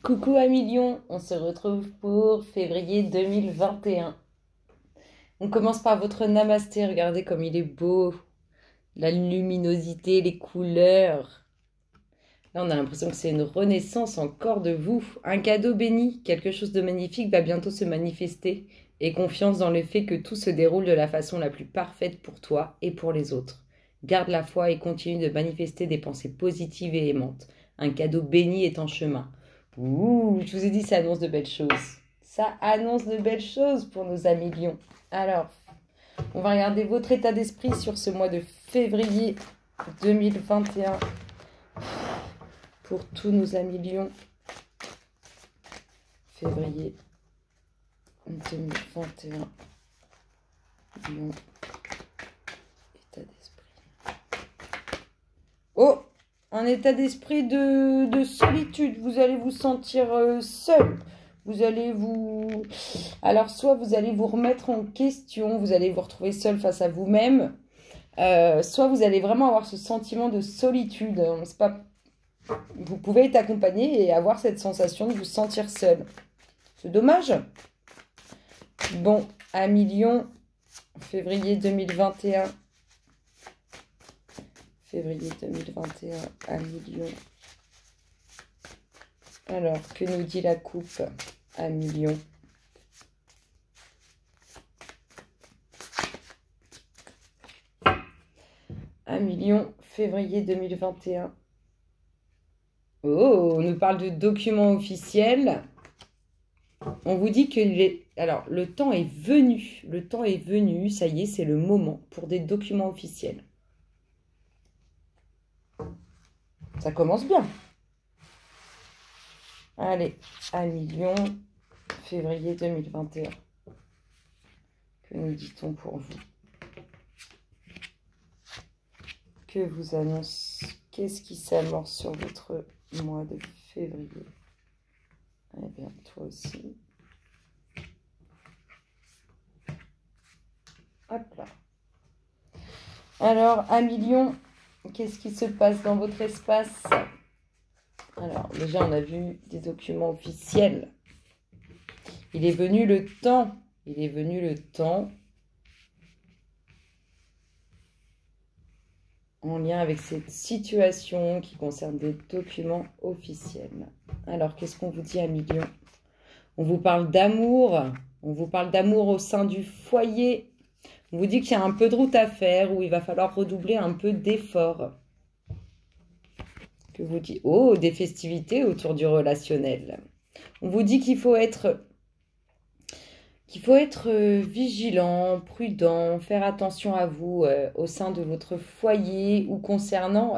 Coucou Amis Lion, on se retrouve pour février 2021. On commence par votre namasté, regardez comme il est beau, la luminosité, les couleurs. Là on a l'impression que c'est une renaissance encore de vous, un cadeau béni, quelque chose de magnifique va bientôt se manifester. Et confiance dans le fait que tout se déroule de la façon la plus parfaite pour toi et pour les autres. Garde la foi et continue de manifester des pensées positives et aimantes. Un cadeau béni est en chemin. Ouh, je vous ai dit, ça annonce de belles choses. Ça annonce de belles choses pour nos amis lions. Alors, on va regarder votre état d'esprit sur ce mois de février 2021 pour tous nos amis lions. Février 2021. Lion. État d'esprit. Oh! Un état d'esprit de solitude. Vous allez vous sentir seul. Vous allez vous... Alors, soit vous allez vous remettre en question, vous allez vous retrouver seul face à vous-même, soit vous allez vraiment avoir ce sentiment de solitude. C'est pas... Vous pouvez être accompagné et avoir cette sensation de vous sentir seul. C'est dommage. Bon, Amis Lion, février 2021. Février 2021, Amis Lion. Alors, que nous dit la coupe, Amis Lion? Amis Lion, février 2021. Oh, on nous parle de documents officiels. On vous dit que alors, le temps est venu. Le temps est venu, ça y est, c'est le moment pour des documents officiels. Ça commence bien. Allez, Amis Lion, février 2021. Que nous dit-on pour vous? Que vous annonce? Qu'est-ce qui s'amorce sur votre mois de février? Eh bien, toi aussi. Hop là. Alors, Amis Lion, qu'est-ce qui se passe dans votre espace? Alors, déjà, on a vu des documents officiels. Il est venu le temps. Il est venu le temps en lien avec cette situation qui concerne des documents officiels. Alors, qu'est-ce qu'on vous dit, Amis Lion? On vous parle d'amour. On vous parle d'amour au sein du foyer. On vous dit qu'il y a un peu de route à faire, où il va falloir redoubler un peu d'efforts. Que vous dit? Oh, des festivités autour du relationnel. On vous dit qu'il faut être vigilant, prudent, faire attention à vous au sein de votre foyer ou concernant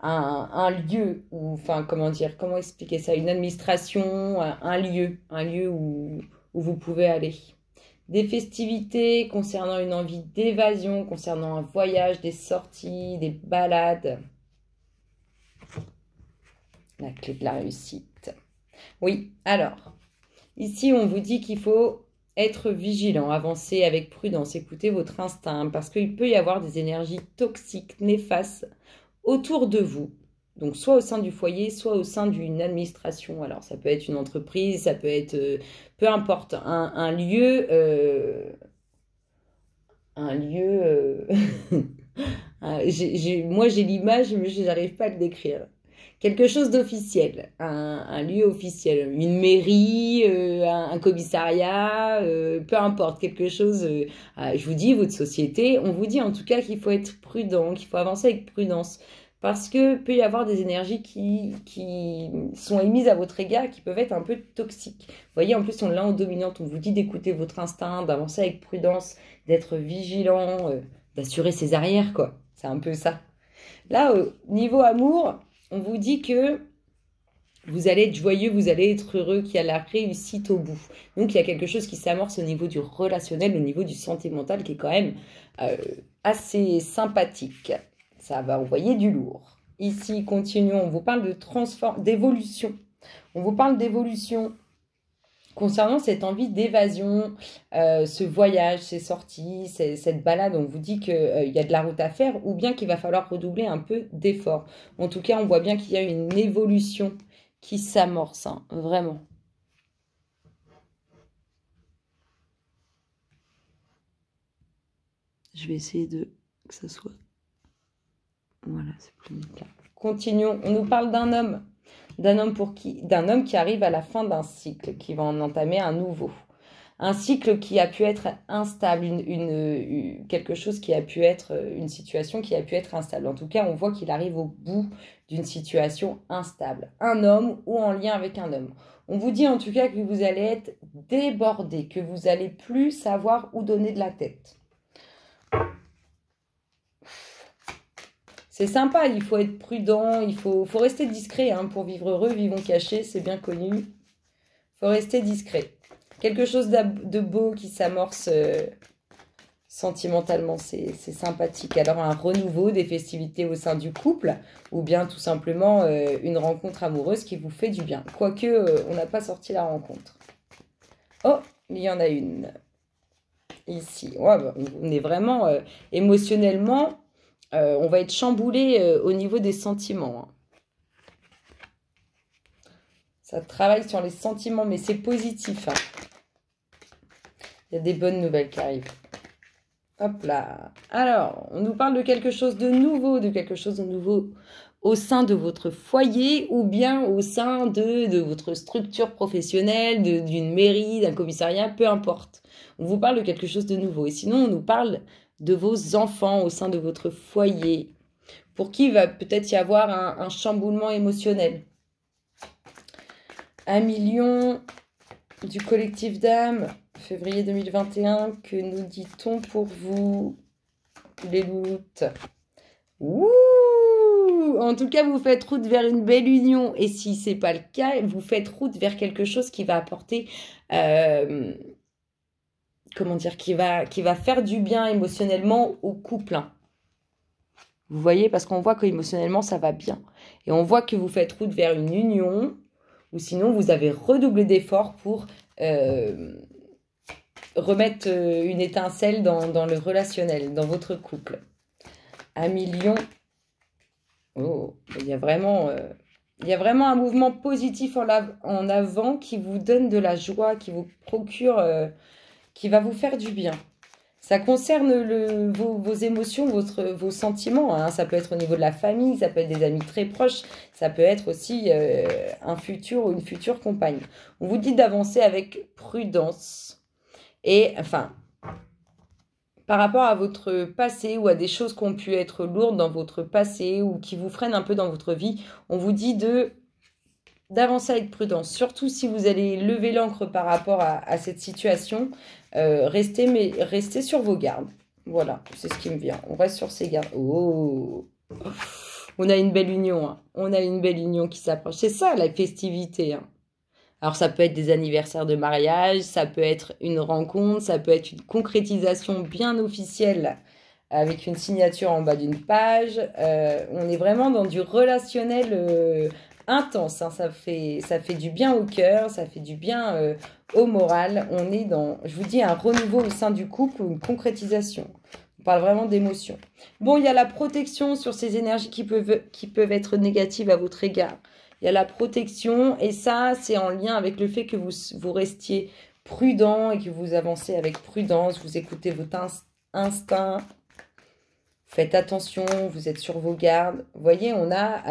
un lieu, ou enfin comment expliquer ça, une administration, un lieu où vous pouvez aller. Des festivités concernant une envie d'évasion, concernant un voyage, des sorties, des balades. La clé de la réussite. Oui, alors, ici on vous dit qu'il faut être vigilant, avancer avec prudence, écouter votre instinct, parce qu'il peut y avoir des énergies toxiques, néfastes autour de vous. Donc, soit au sein du foyer, soit au sein d'une administration. Alors, ça peut être une entreprise, ça peut être, peu importe, un lieu... moi, j'ai l'image, mais je n'arrive pas à le décrire. Quelque chose d'officiel, un lieu officiel, une mairie, un commissariat, peu importe, quelque chose. Je vous dis, votre société, on vous dit en tout cas qu'il faut être prudent, qu'il faut avancer avec prudence. Parce que peut y avoir des énergies qui sont émises à votre égard, qui peuvent être un peu toxiques. Vous voyez, en plus, on l'a en dominante. On vous dit d'écouter votre instinct, d'avancer avec prudence, d'être vigilant, d'assurer ses arrières, quoi. C'est un peu ça. Là, au niveau amour, on vous dit que vous allez être joyeux, vous allez être heureux, qu'il y a la réussite au bout. Donc, il y a quelque chose qui s'amorce au niveau du relationnel, au niveau du sentimental, qui est quand même assez sympathique. Ça va envoyer du lourd. Ici, continuons. On vous parle d'évolution. On vous parle d'évolution concernant cette envie d'évasion, ce voyage, ces sorties, cette balade. On vous dit qu'il y a de la route à faire ou bien qu'il va falloir redoubler un peu d'efforts. En tout cas, on voit bien qu'il y a une évolution qui s'amorce, hein, vraiment. Je vais essayer que ça soit... Voilà, c'est plus clair. Continuons. On nous parle d'un homme. D'un homme qui arrive à la fin d'un cycle, qui va en entamer un nouveau. Un cycle qui a pu être instable, quelque chose qui a pu être, une situation qui a pu être instable. En tout cas, on voit qu'il arrive au bout d'une situation instable. Un homme ou en lien avec un homme. On vous dit en tout cas que vous allez être débordé, que vous n'allez plus savoir où donner de la tête. C'est sympa, il faut être prudent, il faut rester discret hein, pour vivre heureux, vivons cachés, c'est bien connu. Il faut rester discret. Quelque chose de beau qui s'amorce sentimentalement, c'est sympathique. Alors un renouveau des festivités au sein du couple ou bien tout simplement une rencontre amoureuse qui vous fait du bien. Quoique, on n'a pas sorti la rencontre. Oh, il y en a une. Ici, ouais, bah, on est vraiment émotionnellement... on va être chamboulé au niveau des sentiments. Hein. Ça travaille sur les sentiments, mais c'est positif. Hein. Il y a des bonnes nouvelles qui arrivent. Hop là. Alors, on nous parle de quelque chose de nouveau, au sein de votre foyer ou bien au sein de votre structure professionnelle, d'une mairie, d'un commissariat, peu importe. On vous parle de quelque chose de nouveau. Et sinon, on nous parle de vos enfants au sein de votre foyer, pour qui il va peut-être y avoir un chamboulement émotionnel. 1 million du collectif d'âme, février 2021, que nous dit-on pour vous, les louloutes? Ouh! En tout cas, vous faites route vers une belle union, et si ce n'est pas le cas, vous faites route vers quelque chose qui va apporter... comment dire, qui va faire du bien émotionnellement au couple. Hein. Vous voyez, parce qu'on voit qu'émotionnellement, ça va bien. Et on voit que vous faites route vers une union, ou sinon, vous avez redoublé d'efforts pour remettre une étincelle dans le relationnel, dans votre couple. 1 million. Oh, il y a vraiment un mouvement positif en avant qui vous donne de la joie, qui vous procure... qui va vous faire du bien. Ça concerne vos émotions, vos sentiments. Hein. Ça peut être au niveau de la famille, ça peut être des amis très proches, ça peut être aussi un futur ou une future compagne. On vous dit d'avancer avec prudence. Et enfin, par rapport à votre passé ou à des choses qui ont pu être lourdes dans votre passé ou qui vous freinent un peu dans votre vie, on vous dit d'avancer avec prudence, surtout si vous allez lever l'ancre par rapport à cette situation, restez sur vos gardes. Voilà, c'est ce qui me vient. On reste sur ses gardes. Oh, on a une belle union. Hein. On a une belle union qui s'approche. C'est ça, la festivité. Hein. Alors, ça peut être des anniversaires de mariage, ça peut être une rencontre, ça peut être une concrétisation bien officielle avec une signature en bas d'une page. On est vraiment dans du relationnel... intense, hein, ça fait du bien au cœur, ça fait du bien au moral. On est dans, je vous dis, un renouveau au sein du couple ou une concrétisation. On parle vraiment d'émotion. Bon, il y a la protection sur ces énergies qui peuvent être négatives à votre égard. Il y a la protection et ça, c'est en lien avec le fait que vous restiez prudent et que vous avancez avec prudence, vous écoutez votre instinct. Faites attention, vous êtes sur vos gardes. Vous voyez, on a...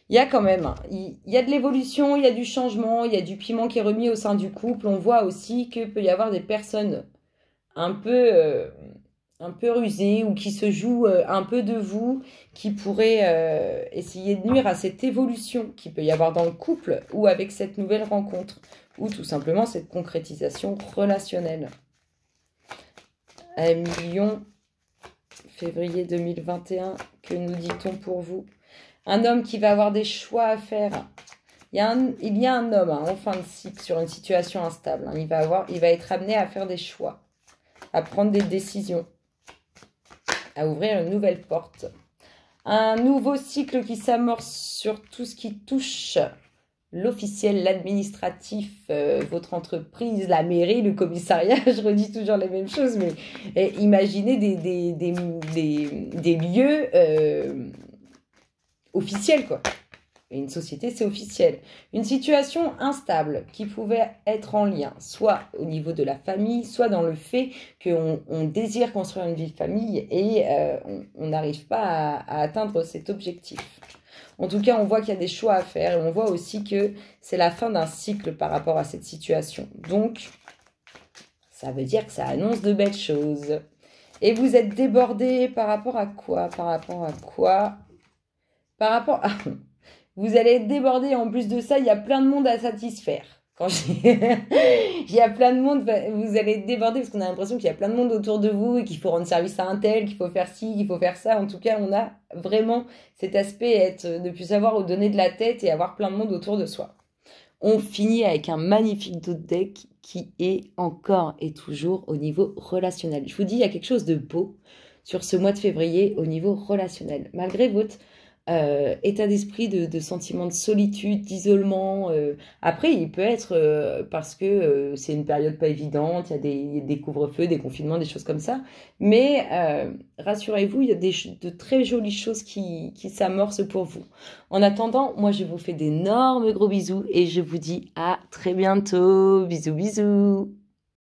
il y a quand même, il y a de l'évolution, il y a du changement, il y a du piment qui est remis au sein du couple. On voit aussi qu'il peut y avoir des personnes un peu rusées ou qui se jouent un peu de vous, qui pourraient essayer de nuire à cette évolution qu'il peut y avoir dans le couple ou avec cette nouvelle rencontre ou tout simplement cette concrétisation relationnelle. 1 million, février 2021, que nous dit-on pour vous? Un homme qui va avoir des choix à faire. Il y a un homme hein, en fin de cycle sur une situation instable. Hein. Il va être amené à faire des choix, à prendre des décisions, à ouvrir une nouvelle porte. Un nouveau cycle qui s'amorce sur tout ce qui touche l'officiel, l'administratif, votre entreprise, la mairie, le commissariat. Je redis toujours les mêmes choses, mais imaginez des lieux... officiel quoi. Et une société, c'est officiel. Une situation instable qui pouvait être en lien, soit au niveau de la famille, soit dans le fait qu'on désire construire une vie de famille et on n'arrive pas à atteindre cet objectif. En tout cas, on voit qu'il y a des choix à faire et on voit aussi que c'est la fin d'un cycle par rapport à cette situation. Donc, ça veut dire que ça annonce de belles choses. Et vous êtes débordé par rapport à quoi? Par rapport à quoi? Par rapport à... Vous allez être débordé. En plus de ça, il y a plein de monde à satisfaire. Quand il y a plein de monde, vous allez être débordé parce qu'on a l'impression qu'il y a plein de monde autour de vous et qu'il faut rendre service à un tel, qu'il faut faire ci, qu'il faut faire ça. En tout cas, on a vraiment cet aspect de plus savoir où donner de la tête et avoir plein de monde autour de soi. On finit avec un magnifique dos de deck qui est encore et toujours au niveau relationnel. Je vous dis, il y a quelque chose de beau sur ce mois de février au niveau relationnel. Malgré votre état d'esprit de sentiment de solitude, d'isolement. Après, il peut être parce que c'est une période pas évidente, il y a des couvre-feux, des confinements, des choses comme ça. Mais rassurez-vous, il y a de très jolies choses qui s'amorcent pour vous. En attendant, moi, je vous fais d'énormes gros bisous et je vous dis à très bientôt. Bisous, bisous.